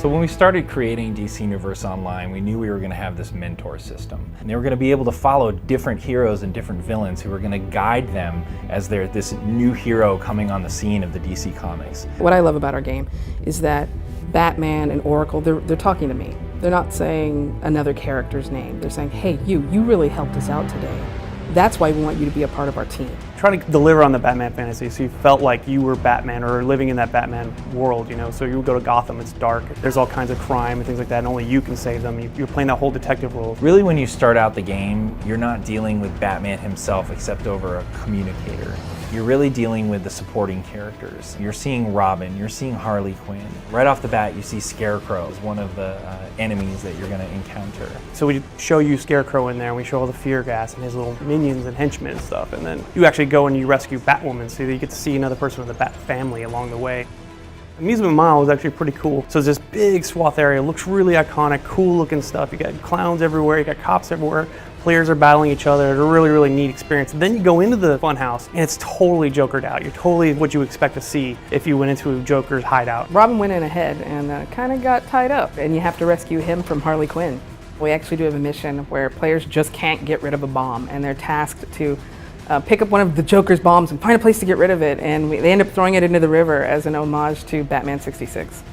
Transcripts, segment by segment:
So when we started creating DC Universe Online, we knew we were going to have this mentor system. And they were going to be able to follow different heroes and different villains who were going to guide them as they're this new hero coming on the scene of the DC Comics. What I love about our game is that Batman and Oracle, they're talking to me. They're not saying another character's name. They're saying, hey, you really helped us out today. That's why we want you to be a part of our team. Try to deliver on the Batman fantasy so you felt like you were Batman or living in that Batman world, you know. So you would go to Gotham, it's dark, there's all kinds of crime and things like that, and only you can save them. You're playing that whole detective role. Really, when you start out the game, you're not dealing with Batman himself except over a communicator. You're really dealing with the supporting characters. You're seeing Robin, you're seeing Harley Quinn. Right off the bat, you see Scarecrow as one of the enemies that you're going to encounter. So we show you Scarecrow in there, and we show all the fear gas and his little minions and henchmen and stuff, and then you actually go and you rescue Batwoman, so you get to see another person of the Bat family along the way. Amusement Mile is actually pretty cool. So it's this big swath area, looks really iconic, cool looking stuff. You got clowns everywhere, you got cops everywhere. Players are battling each other. It's a really, really neat experience. And then you go into the funhouse and it's totally Jokered out. You're totally what you expect to see if you went into Joker's hideout. Robin went in ahead and kind of got tied up, and you have to rescue him from Harley Quinn. We actually do have a mission where players just can't get rid of a bomb, and they're tasked to pick up one of the Joker's bombs and find a place to get rid of it, and they end up throwing it into the river as an homage to Batman 66.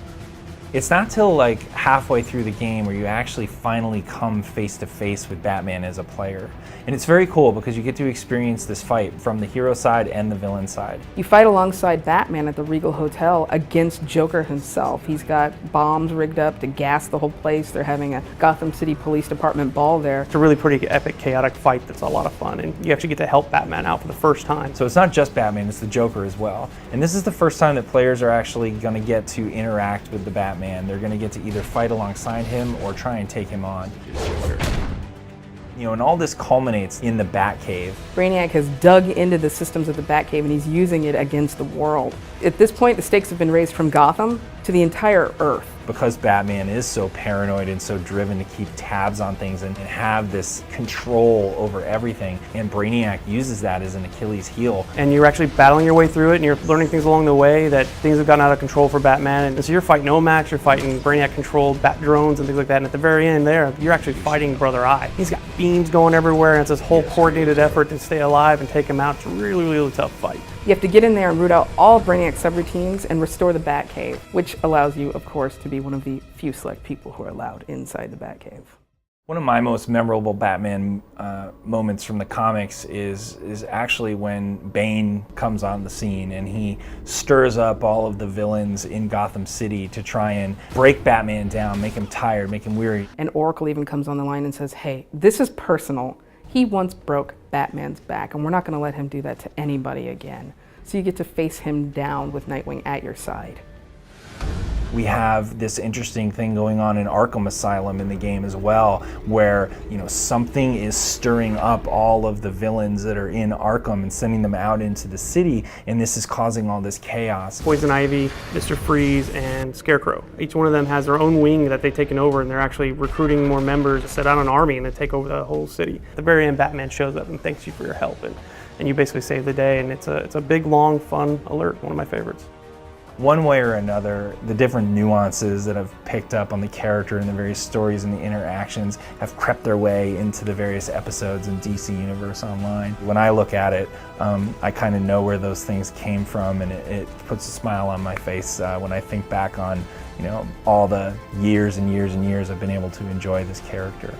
It's not till like halfway through the game where you actually finally come face to face with Batman as a player. And it's very cool because you get to experience this fight from the hero side and the villain side. You fight alongside Batman at the Regal Hotel against Joker himself. He's got bombs rigged up to gas the whole place. They're having a Gotham City Police Department ball there. It's a really pretty epic, chaotic fight that's a lot of fun, and you actually get to help Batman out for the first time. So it's not just Batman, it's the Joker as well. And this is the first time that players are actually going to get to interact with the Batman. They're going to get to either fight alongside him or try and take him on. You know, and all this culminates in the Batcave. Brainiac has dug into the systems of the Batcave and he's using it against the world. At this point, the stakes have been raised from Gotham to the entire Earth. Because Batman is so paranoid and so driven to keep tabs on things and have this control over everything, and Brainiac uses that as an Achilles heel. And you're actually battling your way through it, and you're learning things along the way that things have gotten out of control for Batman. And so you're fighting Omax, you're fighting Brainiac-controlled Bat drones and things like that, and at the very end there, you're actually fighting Brother Eye. He's got beams going everywhere, and it's this whole coordinated effort to stay alive and take him out. It's a really, really tough fight. You have to get in there and root out all of Brainiac's subroutines and restore the Batcave, which allows you, of course, to be one of the few select people who are allowed inside the Batcave. One of my most memorable Batman moments from the comics is actually when Bane comes on the scene and he stirs up all of the villains in Gotham City to try and break Batman down, make him tired, make him weary. And Oracle even comes on the line and says, hey, this is personal. He once broke Batman's back, and we're not going to let him do that to anybody again. So you get to face him down with Nightwing at your side. We have this interesting thing going on in Arkham Asylum in the game as well, where something is stirring up all of the villains that are in Arkham and sending them out into the city, and this is causing all this chaos. Poison Ivy, Mr. Freeze, and Scarecrow. Each one of them has their own wing that they've taken over, and they're actually recruiting more members to set out an army and then take over the whole city. At the very end, Batman shows up and thanks you for your help, and you basically save the day, and it's a big, long, fun alert, one of my favorites. One way or another, the different nuances that I've picked up on the character and the various stories and the interactions have crept their way into the various episodes in DC Universe Online. When I look at it, I kind of know where those things came from, and it puts a smile on my face when I think back on all the years and years and years I've been able to enjoy this character.